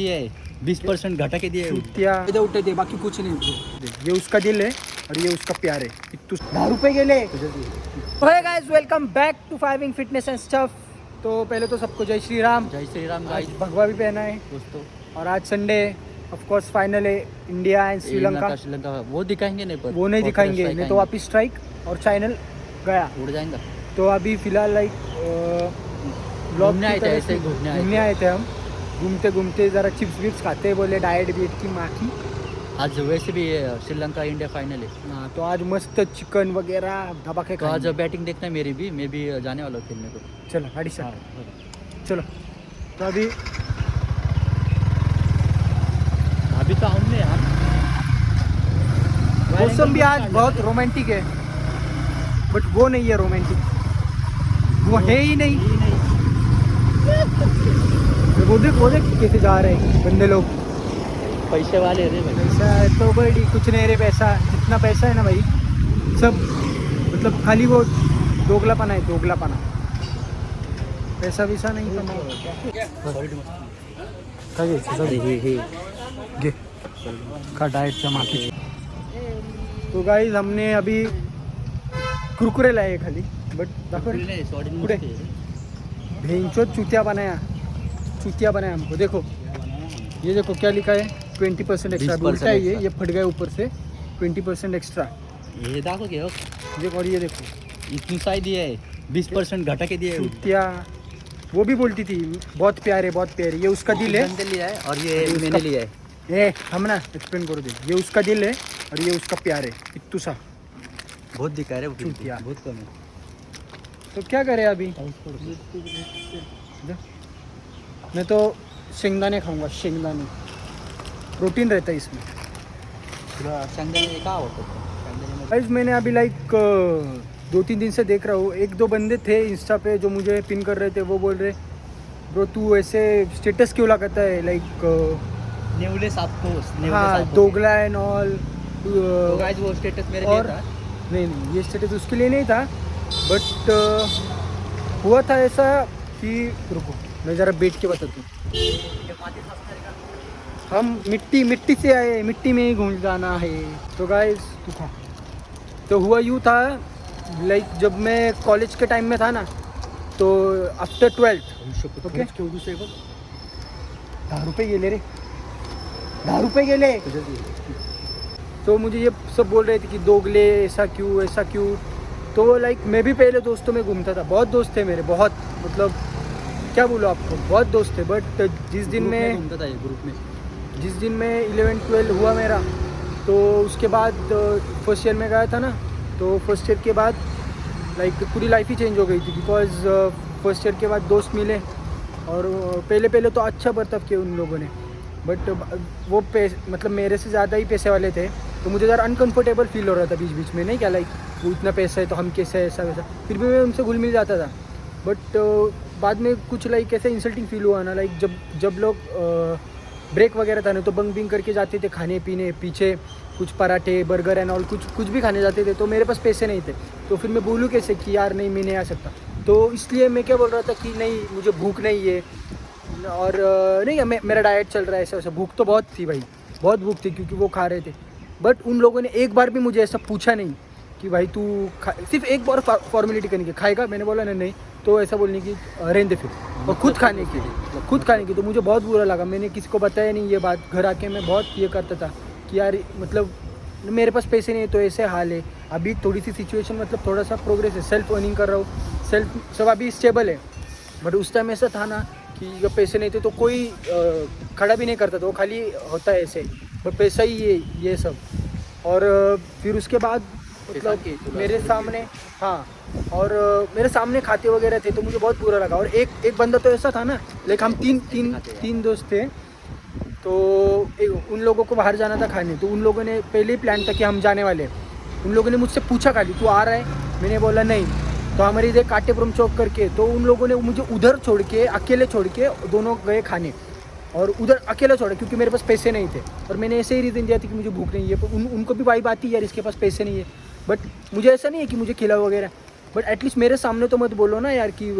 ये 20% घटा के दिए चुतिया उठे थे, बाकी कुछ नहीं ब्रो। ये उसका दिल है और ये उसका प्यार है। 10 रुपए गेले। Hey guys, welcome back to Fiving fitness and stuff. तो पहले तो सबको जय श्री राम। जय श्री राम आज गाइस भगवा भी पहना है दोस्तों। और आज संडे ऑफ कोर्स फाइनल है इंडिया एंड श्रीलंका। श्रीलंका वो दिखाएंगे नहीं, पर वो नहीं दिखाएंगे, नहीं तो वापिस स्ट्राइक और चैनल गया उड़ जाएंगे। तो अभी फिलहाल लाइक घूमने आए थे, ऐसे ही घूमने आए थे हम। घूमते घूमते ज़रा चिप्स विप्स खाते, बोले डाइट बीट की माँ की। आज वैसे भी श्रीलंका इंडिया फाइनल है। हाँ, तो आज मस्त चिकन वगैरह दबा के तो आज बैटिंग देखना है मेरी भी, मैं भी जाने वाला हूँ खेलने को। चलो गाड़ी से चलो। तो अभी तो हमने मौसम भी आज बहुत रोमांटिक है, बट वो नहीं है रोमांटिक, वो है ही नहीं। वो देख कैसे जा रहे हैं बंदे लोग। पैसे वाले रे भाई। पैसा है तो बड़ी कुछ नहीं रे, पैसा जितना पैसा है ना भाई सब, मतलब खाली वो दोगलापना है, दोगलापना। पैसा वैसा नहीं का डाइट जमा की। तो गाइस हमने अभी कुरकुरे लाए खाली, बट दाखो कुठे भेंचो चूतिया बनाया हमको। देखो ये देखो क्या लिखा है, 20% एक्स्ट्रा। उल्टा है ये फट गया ऊपर से, 20% एक्स्ट्रा। ये देखो क्या देखो, और ये देखो इतनी साई दिया है, 20% घटा के दिया है। चूतिया वो भी बोलती थी बहुत प्यारे बहुत प्यारे। ये उसका दिल है लिया है और ये मैंने लिया है। ये हम ना एक्सप्लेन करो दे। ये उसका दिल है और ये उसका प्यार है। इत्तू सा बहुत दिखा रहे चूतिया। बहुत कम है। तो क्या करें अभी, मैं तो शेंगदाने खाऊंगा। शेंगदाने प्रोटीन रहता है इसमें। गाइस मैंने अभी लाइक 2-3 दिन से देख रहा हूँ, 1-2 बंदे थे इंस्टा पे जो मुझे पिन कर रहे थे। वो बोल रहे ब्रो तू ऐसे स्टेटस क्यों लगाता है, लाइक नेवले साहब को। हाँ दोगला एंड ऑल। तो गाइस वो स्टेटस मेरे लिए था। नहीं ये स्टेटस उसके लिए नहीं था, बट हुआ था ऐसा कि, रुको मैं ज़रा बैठ के बताता हूँ। हम मिट्टी से आए, मिट्टी में ही घूम जाना है। तो गाइस तो हुआ यूँ था, लाइक जब मैं कॉलेज के टाइम में था ना, तो आफ्टर 12th ओके 10 रुपये गेले रे, 10 रुपये गेले। तो मुझे ये सब बोल रहे थे कि दोगले ऐसा क्यों। तो लाइक मैं भी पहले दोस्तों में घूमता था, बहुत दोस्त थे मेरे, बहुत मतलब क्या बोलूँ आपको, बहुत दोस्त थे। बट जिस दिन में घूमता था ग्रुप में, जिस दिन में 11-12 हुआ मेरा, तो उसके बाद फर्स्ट ईयर में गया था ना, तो फर्स्ट ईयर के बाद लाइक पूरी लाइफ ही चेंज हो गई थी। बिकॉज फर्स्ट ईयर के बाद दोस्त मिले और पहले तो अच्छा बर्ताव किया उन लोगों ने, बट वो मतलब मेरे से ज़्यादा ही पैसे वाले थे। तो मुझे ज़रा अनकंफर्टेबल फील हो रहा था बीच में, नहीं क्या लाइक वो इतना पैसा है तो हम कैसे ऐसा वैसा। फिर भी मैं उनसे घुल मिल जाता था, बट बाद में कुछ लाइक ऐसे इंसल्टिंग फील हुआ ना, लाइक जब लोग ब्रेक वगैरह था ना, तो बंक करके जाते थे खाने पीने, पीछे कुछ पराठे बर्गर एंड ऑल कुछ भी खाने जाते थे। तो मेरे पास पैसे नहीं थे, तो फिर मैं बोलूँ कैसे कि यार नहीं मैं नहीं आ सकता। तो इसलिए मैं क्या बोल रहा था कि नहीं मुझे भूख नहीं है, और नहीं मेरा डाइट चल रहा है ऐसा वैसा। भूख तो बहुत थी भाई, बहुत भूख थी, क्योंकि वो खा रहे थे। बट उन लोगों ने एक बार भी मुझे ऐसा पूछा नहीं कि भाई तू सिर्फ एक बार फॉर्मेलिटी करने की खाएगा। मैंने बोला नहीं, तो ऐसा बोलने की रहने फिर, और खुद खाने की। तो मुझे बहुत बुरा लगा, मैंने किसी को बताया नहीं ये बात। घर आके मैं बहुत ये करता था कि यार मतलब मेरे पास पैसे नहीं है तो ऐसे हाल है। अभी थोड़ी सी सिचुएशन मतलब थोड़ा सा प्रोग्रेस है, सेल्फ अर्निंग कर रहा हूँ, सेल्फ सब अभी स्टेबल है। बट उस टाइम ऐसा था ना कि जब पैसे नहीं थे तो कोई खड़ा भी नहीं करता था, वो खाली होता है ऐसे, बट पैसा ही ये सब। और फिर उसके बाद मतलब मेरे सामने, हाँ, और मेरे सामने खाते वगैरह थे, तो मुझे बहुत बुरा लगा। और एक बंदा तो ऐसा था ना, लाइक हम तीन दोस्त थे, तो उन लोगों को बाहर जाना था खाने। तो उन लोगों ने पहले ही प्लान था कि हम जाने वाले। उन लोगों ने मुझसे पूछा खाली तू आ रहा है, मैंने बोला नहीं। तो हमारे इधर काटेपुरम चौक करके, तो उन लोगों ने मुझे उधर छोड़ के, अकेले छोड़ के दोनों गए खाने, और उधर अकेला छोड़ा क्योंकि मेरे पास पैसे नहीं थे। और मैंने ऐसे ही रीज़न दिया था कि मुझे भूख नहीं है। पर उनको भी वाइब आती है यार इसके पास पैसे नहीं है, बट मुझे ऐसा नहीं है कि मुझे खिलाओ वगैरह, बट एटलीस्ट मेरे सामने तो मत बोलो ना यार कि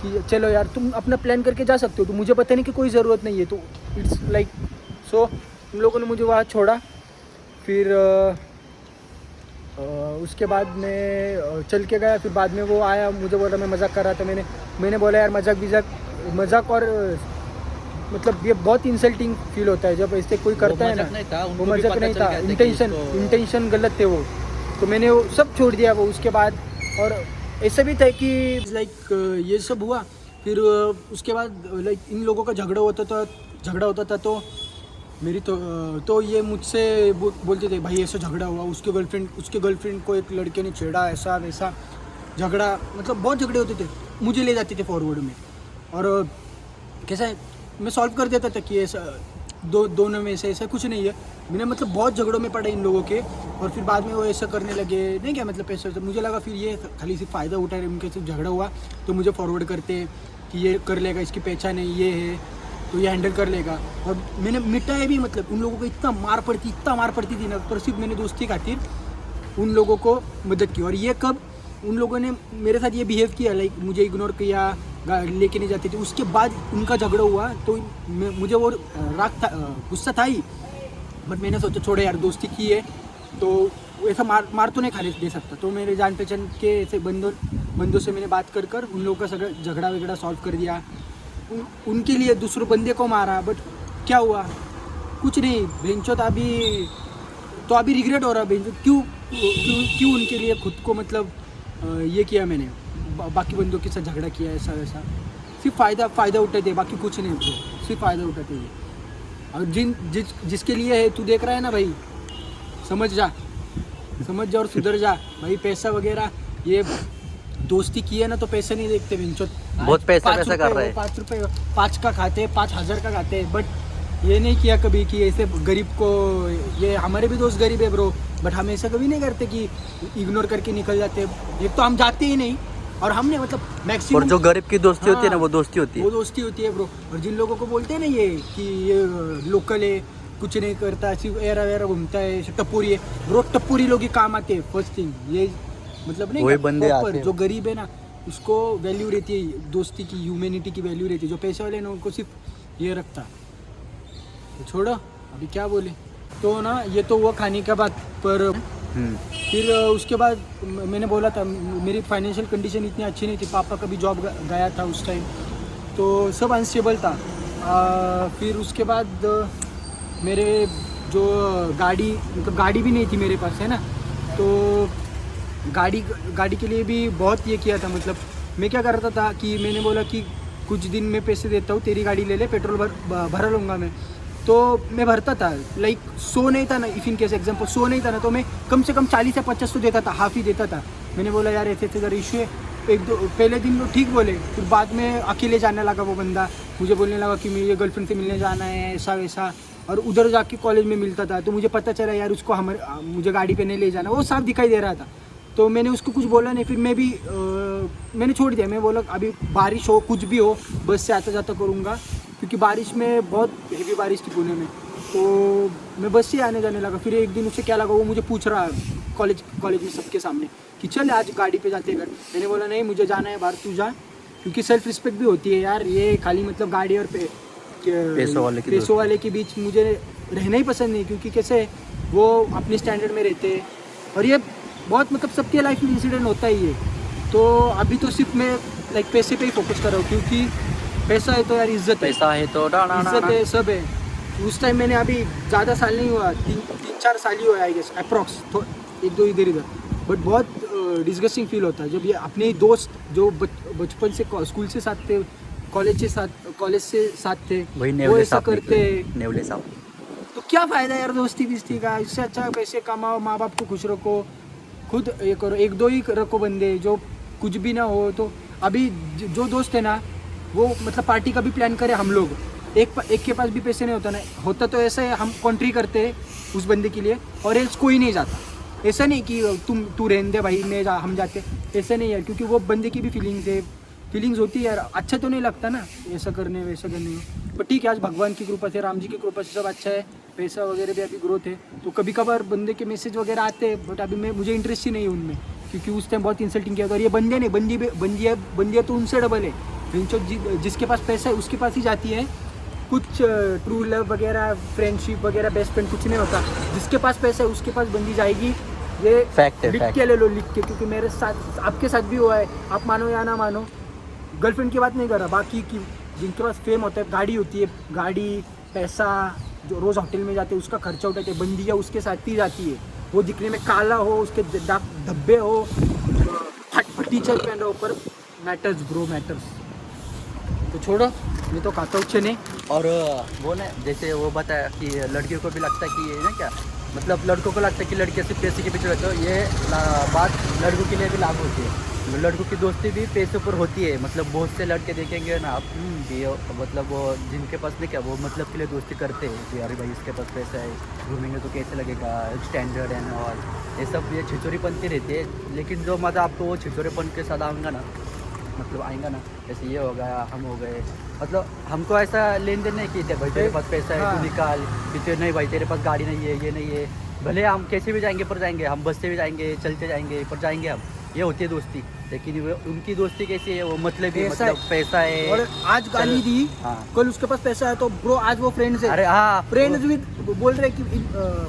कि चलो यार तुम अपना प्लान करके जा सकते हो, तो मुझे पता नहीं कि कोई ज़रूरत नहीं है, तो इट्स लाइक सो उन लोगों ने मुझे वहाँ छोड़ा। फिर उसके बाद मैं चल के गया। फिर बाद में वो आया, मुझे बोला मैं मजाक कर रहा था। मैंने बोला यार मजाक और मतलब ये बहुत इंसल्टिंग फील होता है जब ऐसे कोई करता है ना। वो मजाक नहीं था, इंटेंशन गलत थे वो। तो मैंने वो सब छोड़ दिया वो उसके बाद। और ऐसा भी था कि लाइक ये सब हुआ। फिर उसके बाद लाइक इन लोगों का झगड़ा होता था तो मेरी तो ये मुझसे बोलते थे भाई ऐसा झगड़ा हुआ, उसके गर्लफ्रेंड को एक लड़के ने छेड़ा, ऐसा वैसा झगड़ा, मतलब बहुत झगड़े होते थे। मुझे ले जाते थे फॉरवर्ड में और कैसा है मैं सॉल्व कर देता था कि ऐसा दोनों में ऐसा कुछ नहीं है। मैंने मतलब बहुत झगड़ों में पड़ा इन लोगों के। और फिर बाद में वो ऐसा करने लगे, नहीं क्या मतलब पैसे। तो मुझे लगा फिर ये खाली सिर्फ फ़ायदा उठा रहे, उनके सिर्फ झगड़ा हुआ तो मुझे फॉरवर्ड करते कि ये कर लेगा, इसकी पहचान है, ये है तो ये हैंडल कर लेगा। और मैंने मिटाया भी, मतलब उन लोगों को इतना मार पड़ती थी ना, पर सिर्फ मैंने दोस्ती खातिर उन लोगों को मदद की। और ये कब उन लोगों ने मेरे साथ ये बिहेव किया, लाइक मुझे इग्नोर किया, लेके नहीं जाते थे, उसके बाद उनका झगड़ा हुआ तो मुझे वो राग था, गुस्सा था ही। बट मैंने सोचा छोड़े यार, दोस्ती की है तो ऐसा मार तो नहीं खाने दे सकता। तो मेरे जान पहचान के ऐसे बंदों से मैंने बात कर उन लोगों का झगड़ा वगड़ा सॉल्व कर दिया। उनके लिए दूसरे बंदे को मारा, बट क्या हुआ, कुछ नहीं। भेंचो अभी रिग्रेट हो रहा है, क्यों उनके लिए खुद को मतलब ये किया मैंने, बाकी बंदों के साथ झगड़ा किया ऐसा वैसा। सिर्फ फ़ायदा उठाते, बाकी कुछ नहीं ब्रो, सिर्फ फ़ायदा उठाते हैं। और जिसके लिए है तू देख रहा है ना भाई, समझ जा और सुधर जा भाई। पैसा वगैरह ये दोस्ती की है ना तो पैसे नहीं देखते बेंचो। बहुत पैसा कर रहा है, 5 रुपये 5 का खाते, 5,000 का खाते, बट ये नहीं किया कभी कि ऐसे गरीब को। ये हमारे भी दोस्त गरीब है ब्रो, बट हम ऐसा कभी नहीं करते कि इग्नोर करके निकल जाते। एक तो हम जाते ही नहीं, और हमने मतलब मैक्सिमम। और जो गरीब की दोस्ती होती है ना, वो दोस्ती होती है ब्रो। और जिन लोगों को बोलते हैं ना ये कि ये लोकल है, कुछ नहीं करता, सिर्फ एरा वेरा घूमता है, टप्पूरी है ब्रो। टप्पूरी लोग ही काम आते हैं फर्स्ट थिंग, ये मतलब नहीं, बंदे आते हैं। जो गरीब है ना उसको वैल्यू रहती है दोस्ती की, ह्यूमैनिटी की वैल्यू रहती है। जो पैसे वाले ना उनको सिर्फ ये रखता। तो छोड़ो अभी क्या बोले। तो ना ये तो हुआ खाने का बात। पर फिर उसके बाद मैंने बोला था मेरी फाइनेंशियल कंडीशन इतनी अच्छी नहीं थी, पापा का भी जॉब गया था उस टाइम, तो सब अनस्टेबल था। फिर उसके बाद मेरे जो गाड़ी भी नहीं थी मेरे पास, है ना। तो गाड़ी के लिए भी बहुत ये किया था। मतलब मैं क्या करता था कि मैंने बोला कि कुछ दिन में पैसे देता हूँ, तेरी गाड़ी ले ले, पेट्रोल भरा लूँगा मैं। तो मैं भरता था, लाइक 100 नहीं था ना, इफ़ इन केस एग्जाम्पल 100 नहीं था ना, तो मैं कम से कम 40 या 50 तो देता था, हाफ ही देता था। मैंने बोला यार ऐसे ज़रा इशू है। पहले दिन लोग ठीक बोले, फिर बाद में अकेले जाने लगा वो बंदा, मुझे बोलने लगा कि मेरी गर्लफ्रेंड से मिलने जाना है, ऐसा वैसा। और उधर जाके कॉलेज में मिलता था, तो मुझे पता चला यार उसको मुझे गाड़ी पे नहीं ले जाना, वो साफ दिखाई दे रहा था। तो मैंने उसको कुछ बोला नहीं। फिर मैंने छोड़ दिया। मैं बोला अभी बारिश हो, कुछ भी हो, बस से आता जाता करूँगा, क्योंकि बारिश में बहुत हेवी बारिश थी पुणे में, तो मैं बस से आने जाने लगा। फिर एक दिन उससे क्या लगा, वो मुझे पूछ रहा कॉलेज में सबके सामने कि चल आज गाड़ी पे जाते घर। मैंने बोला नहीं, मुझे जाना है बाहर, तू जा, क्योंकि सेल्फ रिस्पेक्ट भी होती है यार। ये खाली मतलब गाड़ी और पैसों वाले के बीच मुझे रहना ही पसंद नहीं, क्योंकि कैसे वो अपने स्टैंडर्ड में रहते हैं। और ये बहुत मतलब सबके लाइफ में इंसिडेंट होता ही है। तो अभी तो सिर्फ मैं लाइक पैसे पे ही फोकस कर रहा हूँ, क्योंकि पैसा है तो यार इज्जत है, पैसा है तो इज्जत है, सब है। उस टाइम मैंने अभी ज़्यादा साल नहीं हुआ, 3-4 साल ही हुआ आई गेस, अप्रॉक्स, तो 1-2 इधर, बट बहुत डिस्गस्टिंग फील होता है जब ये अपने दोस्त जो बचपन से स्कूल से साथ थे, कॉलेज से साथ थे, वो ऐसा करते हैं। तो क्या फ़ायदा यार दोस्ती का। इससे अच्छा पैसे कमाओ, माँ बाप को खुश रखो, खुद ये करो, 1-2 ही रखो बंदे जो कुछ भी ना हो। तो अभी जो दोस्त है ना, वो मतलब पार्टी का भी प्लान करे हम लोग, एक के पास भी पैसे नहीं होता तो ऐसा है, हम कॉन्ट्री करते हैं उस बंदे के लिए, और एल्स कोई नहीं जाता। ऐसा नहीं कि तू रहने दे भाई, हम जाते, ऐसा नहीं यार, क्योंकि वो बंदे की भी फीलिंग्स होती है यार। अच्छा तो नहीं लगता ना ऐसा करने वैसा करने में। पर ठीक है, आज भगवान की कृपा से, राम जी की कृपा से सब अच्छा है, पैसा वगैरह भी अभी ग्रोथ है। तो कभी कभार बंदे के मैसेज वगैरह आते हैं, बट अभी मुझे इंटरेस्ट ही नहीं है उनमें, क्योंकि उस टाइम बहुत इंसल्टिंग किया था। और ये बंदे नहीं, बंदी है तो उनसे डबल है। जिसके पास पैसा है उसके पास ही जाती है। कुछ ट्रू लव वगैरह, फ्रेंडशिप वगैरह, बेस्ट फ्रेंड कुछ नहीं होता। जिसके पास पैसा है उसके पास बंदी जाएगी। ये फैक्ट है, लिख fact। के ले लो, लिख के, क्योंकि मेरे साथ, आपके साथ भी हुआ है। आप मानो या ना मानो, गर्लफ्रेंड की बात नहीं कर रहा, बाकी की जिनके पास फेम होता है, गाड़ी होती है, गाड़ी, पैसा, जो रोज़ होटल में जाते हैं उसका खर्चा उठाते, बंदियाँ उसके साथ ही जाती है। वो दिखने में काला हो, उसके धब्बे हो, फटी चल पहन रहा हो, पर मैटर्स ब्रो, मैटर्स। तो छोड़ो, ये तो खाता उच्छे नहीं। और वो ना जैसे वो बताया कि लड़कियों को भी लगता है कि ये ना क्या मतलब लड़कों को लगता है कि लड़कियाँ सिर्फ पैसे के पीछे रहते हो। ये बात लड़कों के लिए भी लागू होती है। लड़कों की दोस्ती भी पैसे पर होती है। मतलब बहुत से लड़के देखेंगे ना आप कि मतलब वो जिनके पास नहीं क्या वो मतलब के लिए दोस्ती करते हैं कि अरे भाई इसके पास पैसा है, घूमेंगे तो कैसे लगेगा, स्टैंडर्ड एंड और ये सब, ये छिचोरीपंती रहती है। लेकिन जो मज़ा आपको वो छिचोरीपन के साथ आऊँगा ना, मतलब आएगा ना, जैसे ये हो गया, हम हो गए, मतलब हमको ऐसा लेन देन नहीं कि भाई तेरे पास पैसा है तू निकाल, फिर नहीं भाई तेरे पास गाड़ी नहीं है, ये नहीं है। भले हम कैसे भी जाएंगे पर जाएंगे, हम बस से भी जाएंगे, चलते जाएंगे पर जाएंगे हम, ये होती है दोस्ती। लेकिन वो उनकी दोस्ती कैसी है, वो मतलब पैसा है। और आज गाली दी, हाँ। कल उसके पास पैसा है तो ब्रो आज वो फ्रेंड्स है। अरे हाँ, फ्रेंड्स विद बोल रहे कि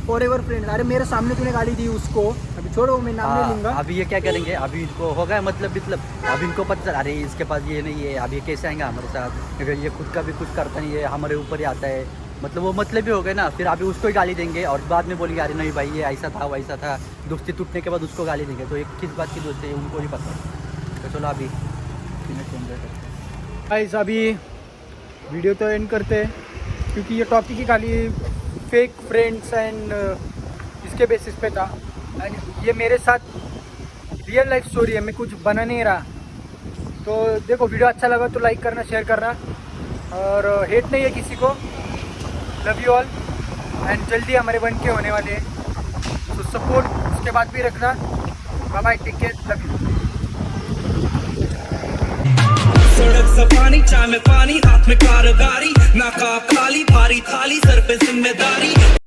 फॉरएवर फ्रेंड्स। अरे मेरे सामने तूने गाली दी उसको, अभी छोड़ो, मैं नाम नहीं लूंगा। अभी ये क्या करेंगे, अभी इनको हो गया मतलब अब इनको पता चला अरे इसके पास ये नहीं है, अब ये कैसे आएंगे हमारे साथ, क्योंकि ये खुद का भी कुछ करता नहीं है, हमारे ऊपर ही आता है। मतलब वो मतलब भी हो गए ना, फिर अभी उसको ही गाली देंगे और बाद में बोलेंगे अरे नहीं भाई ये ऐसा था वैसा था। दोस्ती टूटने के बाद उसको गाली देंगे, तो ये किस बात की दोस्ती है उनको ही पता। तो चलो अभी गाइस अभी वीडियो तो एंड करते हैं, क्योंकि ये टॉपिक ही खाली फेक फ्रेंड्स एंड इसके बेसिस पे था। एंड ये मेरे साथ रियल लाइफ स्टोरी है, मैं कुछ बना नहीं रहा। तो देखो, वीडियो अच्छा लगा तो लाइक करना, शेयर करना, और हेट नहीं है किसी को। लव यू ऑल, एंड जल्दी हमारे 1K होने वाले हैं, तो सपोर्ट उसके बाद भी रखना। Bye bye, take care, love you. सड़क सफानी, चाय में पानी, हाथ में कारगारी, नाका खाली, भारी थाली, सर पे जिम्मेदारी।